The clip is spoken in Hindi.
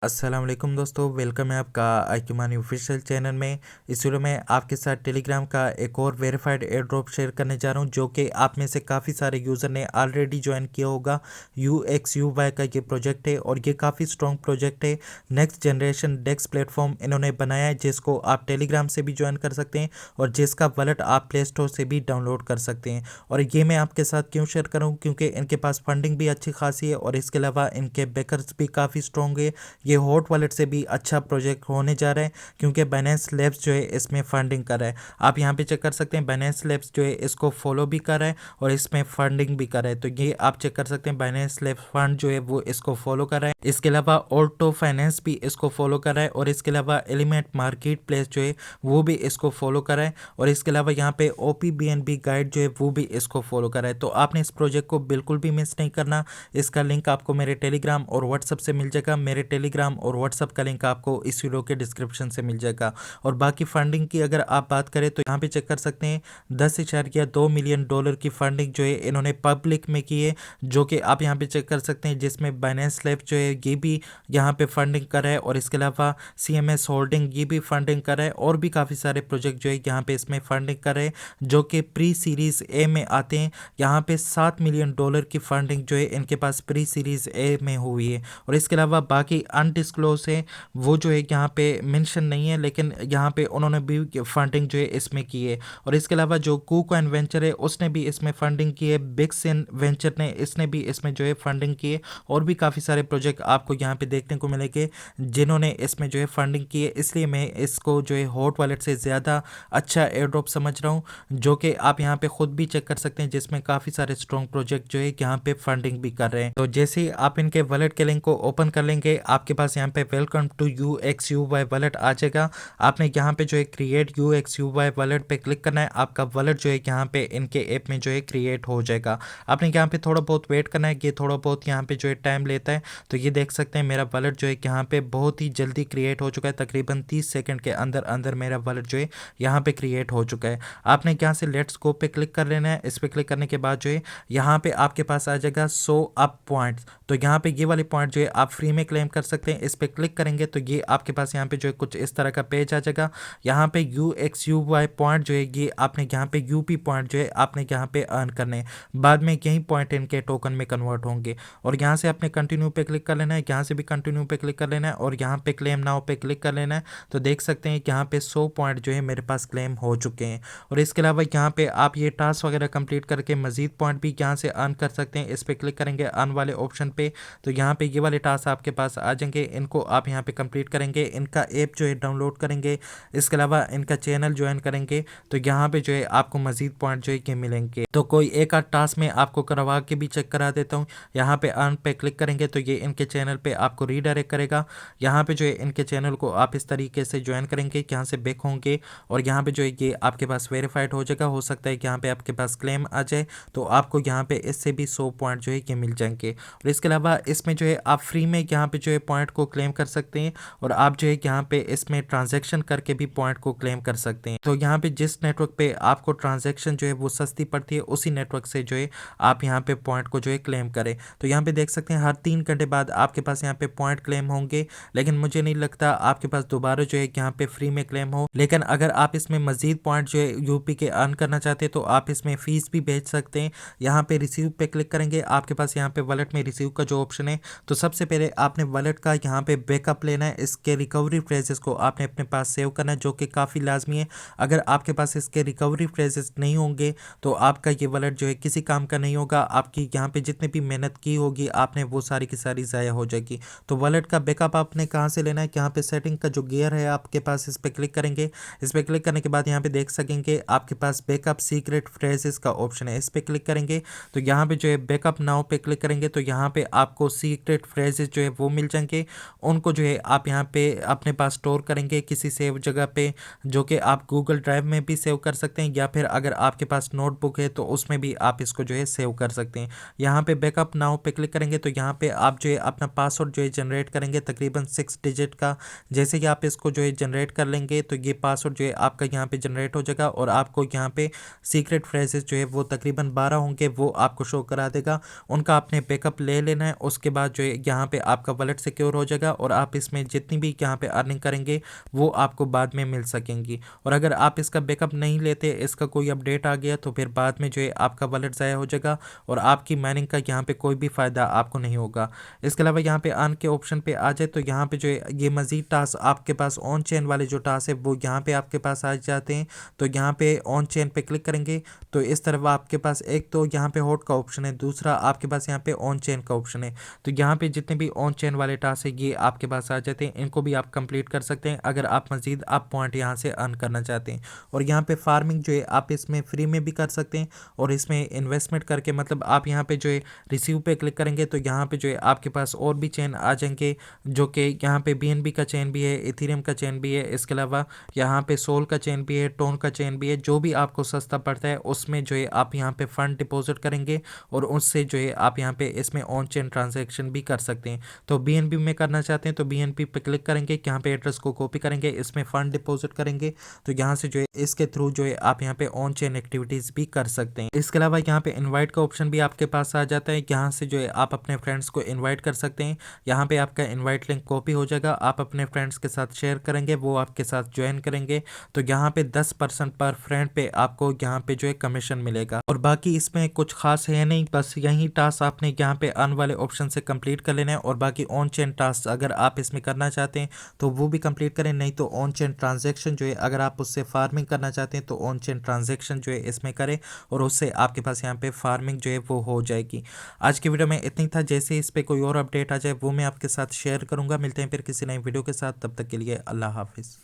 अस्सलाम वालेकुम दोस्तों, वेलकम है आपका IQ मनी ऑफिशियल चैनल में। इस वीडियो में आपके साथ टेलीग्राम का एक और वेरीफाइड एयर ड्रॉप शेयर करने जा रहा हूं, जो कि आप में से काफ़ी सारे यूज़र ने ऑलरेडी ज्वाइन किया होगा। UXUY का ये प्रोजेक्ट है और ये काफ़ी स्ट्रॉन्ग प्रोजेक्ट है। नेक्स्ट जनरेशन डेक्स प्लेटफॉर्म इन्होंने बनाया है, जिसको आप टेलीग्राम से भी ज्वाइन कर सकते हैं और जिसका वॉलेट आप प्ले स्टोर से भी डाउनलोड कर सकते हैं। और ये मैं आपके साथ क्यों शेयर करूँ, क्योंकि इनके पास फंडिंग भी अच्छी खासी है और इसके अलावा इनके बैकर्स भी काफ़ी स्ट्रॉन्ग है। ये हॉट वॉलेट से भी अच्छा प्रोजेक्ट होने जा रहा है, क्योंकि बाइनेंस लैब्स जो है इसमें फंडिंग कर रहा है। आप यहाँ पे चेक कर सकते हैं, बाइनेंस लैब्स जो है इसको फॉलो भी कर रहा है और इसमें फंडिंग भी कर रहा है। तो ये आप चेक कर सकते हैं, बाइनेंस लैब्स फंड जो है वो इसको फॉलो कर रहा है। इसके अलावा ऑल्टो फाइनेंस भी इसको फॉलो कर रहा है और इसके अलावा एलिमेंट मार्केट प्लेस जो है वो भी इसको फॉलो कर रहा है और इसके अलावा यहाँ पे OPBNB गाइड जो है वो भी इसको फॉलो कर रहा है। तो आपने इस प्रोजेक्ट को बिल्कुल भी मिस नहीं करना। इसका लिंक आपको मेरे टेलीग्राम और व्हाट्सएप से मिल जाएगा। मेरे टेलीग्राम और व्हाट्सएप का लिंक आपको इस वीडियो के डिस्क्रिप्शन से मिल जाएगा। और बाकी फंडिंग की अगर आप बात करें तो यहाँ पे चेक कर सकते हैं, 10.2 मिलियन डॉलर की फंडिंग जो है इन्होंने पब्लिक में की है, जो कि आप यहाँ पे चेक कर सकते हैं, जिसमें बाइनेंस लैब जो है ये भी यहाँ पे फंडिंग कर रहा है और इसके अलावा CMS होल्डिंग ये भी फंडिंग कर रहा है और भी काफ़ी सारे प्रोजेक्ट जो है यहाँ पे इसमें फंडिंग कर रहे हैं, जो कि प्री सीरीज ए में आते हैं। यहाँ पे 7 मिलियन डॉलर की फंडिंग जो है इनके पास प्री सीरीज ए में हुई है और इसके अलावा बाकी अनडिस्क्लोज है वो जो है यहाँ पे मेंशन नहीं है, लेकिन यहाँ पे उन्होंने भी फंडिंग जो है इसमें की है। और इसके अलावा जो कूकॉइन वेंचर है उसने भी इसमें फंडिंग की है, बिगसिन वेंचर ने इसने भी इसमें जो है फंडिंग की है और भी काफ़ी सारे प्रोजेक्ट आपको यहाँ पे देखने को मिलेंगे जिन्होंने इसमें जो है फंडिंग की है। इसलिए मैं इसको जो है हॉट वॉलेट से ज़्यादा अच्छा एयर ड्रॉप समझ रहा हूँ, जो कि आप यहाँ पे खुद भी चेक कर सकते हैं, जिसमें काफ़ी सारे स्ट्रॉन्ग प्रोजेक्ट जो है यहाँ पे फंडिंग भी कर रहे हैं। तो जैसे ही आप इनके वॉलेट के लिंक को ओपन कर लेंगे, आपके पास यहाँ पे वेलकम टू UXUY वॉलेट आ जाएगा। आपने यहाँ पे जो है क्रिएट UXUY वॉलेट पे क्लिक करना है। आपका वॉलेट जो है यहाँ पे इनके ऐप में जो है क्रिएट हो जाएगा। आपने यहाँ पे थोड़ा बहुत वेट करना है, ये थोड़ा बहुत यहाँ पे जो है टाइम लेता है। तो ये देख सकते हैं मेरा वॉलेट जो है यहाँ पे बहुत ही जल्दी क्रिएट हो चुका है, तकरीबन 30 सेकंड के अंदर अंदर मेरा वॉलेट जो है यहाँ पे क्रिएट हो चुका है। आपने यहाँ से लेट्स गो पे क्लिक कर लेना है। इस पे क्लिक करने के बाद जो है यहाँ पे आपके पास आ जाएगा शो अप पॉइंट्स। तो यहाँ पे ये वाले पॉइंट जो है आप फ्री में क्लेम कर सकते हैं। इस पे क्लिक करेंगे तो ये आपके पास यहाँ पे जो है कुछ इस तरह का पेज आ जाएगा। यहाँ पे UXUY पॉइंट जो है ये आपने यहाँ पे UP पॉइंट जो है आपने यहाँ पे अर्न करने हैं। बाद में यही पॉइंट इनके टोकन में कन्वर्ट होंगे और यहाँ से आपने कंटिन्यू पे क्लिक कर लेना है, यहाँ से भी कंटिन्यू पे क्लिक कर लेना है और यहाँ पे क्लेम नाउ पे क्लिक कर लेना है। तो देख सकते हैं यहाँ पे 100 पॉइंट जो है मेरे पास क्लेम हो चुके हैं। और इसके अलावा यहाँ पे आप ये टास्क वगैरह कंप्लीट करके मजीद पॉइंट भी यहाँ से अर्न कर सकते हैं। इस पे क्लिक करेंगे अर्न वाले ऑप्शन पे, तो यहाँ पे ये वाले टास्क आपके पास आ जाएंगे। इनको आप यहाँ पे कंप्लीट करेंगे, इनका ऐप जो है डाउनलोड करेंगे, इसके अलावा इनका चैनल ज्वाइन करेंगे, तो यहाँ पे जो है आपको मजीद पॉइंट जो है कि मिलेंगे। तो कोई एक आध टास्क में आपको करवा के भी चेक करा देता हूँ। यहाँ पे अर्न पे क्लिक करेंगे तो ये इनके चैनल पे आपको रीडायरेक्ट करेगा। यहाँ पे जो है इनके चैनल को आप इस तरीके से ज्वाइन करेंगे, यहाँ से बैक होंगे और यहाँ पे जो है ये आपके पास वेरीफाइड हो जाएगा। हो सकता है कि यहाँ पे आपके पास क्लेम आ जाए, तो आपको यहाँ पे इससे भी 100 पॉइंट जो है कि मिल जाएंगे। और इसके अलावा इसमें जो है आप फ्री में यहाँ पे जो है पॉइंट को क्लेम कर सकते हैं और आप जो है यहाँ पे इसमें ट्रांजैक्शन करके भी पॉइंट को क्लेम कर सकते हैं। तो यहाँ पे जिस नेटवर्क पे आपको ट्रांजैक्शन जो है वो सस्ती पड़ती है, उसी नेटवर्क से जो है आप यहाँ पे पॉइंट को जो है क्लेम करें। तो यहाँ पे देख सकते हैं हर 3 घंटे बाद आपके पास यहाँ पे पॉइंट क्लेम होंगे, लेकिन मुझे नहीं लगता आपके पास दोबारा जो है यहाँ पे फ्री में क्लेम हो। लेकिन अगर आप इसमें मजीद पॉइंट जो है UP के अर्न करना चाहते हैं तो आप इसमें फीस भी भेज सकते हैं। यहाँ पे रिसीव पे क्लिक करेंगे, आपके पास यहाँ पे वॉलेट में रिसीव का जो ऑप्शन है, तो सबसे पहले आपने वॉलेट का यहाँ पे बैकअप लेना है। इसके रिकवरी फ्रेजेस को आपने अपने पास सेव करना है, जो कि काफ़ी लाजमी है। अगर आपके पास इसके रिकवरी फ्रेजेस नहीं होंगे तो आपका ये वॉलेट जो है किसी काम का नहीं होगा। आपकी यहाँ पे जितने भी मेहनत की होगी आपने वो सारी की सारी ज़ाया हो जाएगी। तो वॉलेट का बैकअप आपने कहाँ से लेना है, यहाँ पे सेटिंग का जो गियर है आपके पास, इस पर क्लिक करेंगे। इस पर क्लिक करने के बाद यहाँ पे देख सकेंगे आपके पास बैकअप सीक्रेट फ्रेजेस का ऑप्शन है, इस पर क्लिक करेंगे तो यहाँ पे जो है बैकअप नाउ पे क्लिक करेंगे तो यहाँ पे आपको सीक्रेट फ्रेजेस जो है वो मिल जाएंगे। उनको जो है आप यहाँ पे अपने पास स्टोर करेंगे किसी सेव जगह पे, जो कि आप गूगल ड्राइव में भी सेव कर सकते हैं या फिर अगर आपके पास नोटबुक है तो उसमें भी आप इसको जो है सेव कर सकते हैं। यहाँ पे बैकअप नाउ पे क्लिक करेंगे तो यहाँ पे आप जो है अपना पासवर्ड जो है जनरेट करेंगे, तकरीबन 6 डिजिट का। जैसे कि आप इसको जो है जनरेट कर लेंगे तो ये पासवर्ड जो है आपका यहाँ पे जनरेट हो जाएगा और आपको यहाँ पे सीक्रेट फ्रेजेस जो है वो तकरीबन 12 होंगे, वो आपको शो करा देगा। उनका आपने बैकअप ले लेना है। उसके बाद जो है यहाँ पे आपका वॉलेट सिक्योर हो जाएगा और आप इसमें जितनी भी यहाँ पे अर्निंग करेंगे वो आपको बाद में मिल सकेंगी। और अगर आप इसका बैकअप नहीं लेते, इसका कोई अपडेट आ गया तो फिर बाद में जो है आपका वॉलेट ज़ाया हो जाएगा और आपकी माइनिंग का यहाँ पे कोई भी फ़ायदा आपको नहीं होगा। इसके अलावा यहाँ पे अर्न के ऑप्शन पे आ जाए तो यहाँ पे जो है ये मज़ीद टास्क आपके पास ऑन चेन वाले जो टास्क है वो यहाँ पे आपके पास आ जाते हैं। तो यहाँ पे ऑन चेन पे क्लिक करेंगे तो इस तरफ आपके पास एक तो यहाँ पे हॉट का ऑप्शन है, दूसरा आपके पास यहाँ पे ऑन चेन का ऑप्शन है। तो यहाँ पे जितने भी ऑन चेन वाले टास्क है ये आपके पास आ जाते हैं, इनको भी आप कंप्लीट कर सकते हैं अगर आप मज़ीद आप पॉइंट यहाँ से अर्न करना चाहते हैं। और यहाँ पे फार्मिंग जो है आप इसमें फ्री में भी कर सकते हैं और इसमें इन्वेस्टमेंट करके, मतलब आप यहाँ पे जो है रिसीव पे क्लिक करेंगे तो यहाँ पे जो है आपके पास और भी चेन आ जाएंगे, जो कि यहाँ पे BNB का चेन भी है, इथेरियम का चेन भी है, इसके अलावा यहाँ पे सोल का चेन भी है, टोन का चेन भी है। जो भी आपको सस्ता पड़ता है उसमें जो है आप यहाँ पे फंड डिपॉजिट करेंगे और उससे जो है आप यहाँ पे इसमें ऑन चेन ट्रांजैक्शन भी कर सकते हैं। तो BNB में करना चाहते हैं तो BNB पे क्लिक करेंगे, यहाँ पे एड्रेस को कॉपी करेंगे, इसमें फंड डिपॉजिट करेंगे तो यहाँ से जो है इसके थ्रू जो है आप यहाँ पे ऑन चेन एक्टिविटीज़ भी कर सकते हैं। इसके अलावा यहाँ पे इनवाइट का ऑप्शन भी आपके पास आ जाता है, यहाँ से जो है आप अपने फ्रेंड्स को इनवाइट कर सकते हैं। यहाँ पे आपका इनवाइट लिंक कॉपी हो जाएगा, आप अपने फ्रेंड्स के साथ शेयर करेंगे, वो आपके साथ ज्वाइन करेंगे तो यहाँ पे 10% पर फ्रेंड पे आपको यहाँ पे जो है कमीशन मिलेगा। और बाकी इसमें कुछ खास है नहीं, बस यही टास्क आपने यहाँ पे अर्न वाले ऑप्शन से कंप्लीट कर लेना है और बाकी ऑन चेन टास्क अगर आप इसमें करना चाहते हैं तो वो भी कंप्लीट करें, नहीं तो ऑन चेन ट्रांजेक्शन जो है अगर आप उससे फार्मिंग करना चाहते हैं तो ऑन चेन ट्रांजेक्शन जो है इसमें करें और उससे आपके पास यहाँ पे फार्मिंग जो है वो हो जाएगी। आज की वीडियो में इतनी था, जैसे इस पे कोई और अपडेट आ जाए वो मैं आपके साथ शेयर करूंगा। मिलते हैं फिर किसी नई वीडियो के साथ, तब तक के लिए अल्लाह हाफिज़।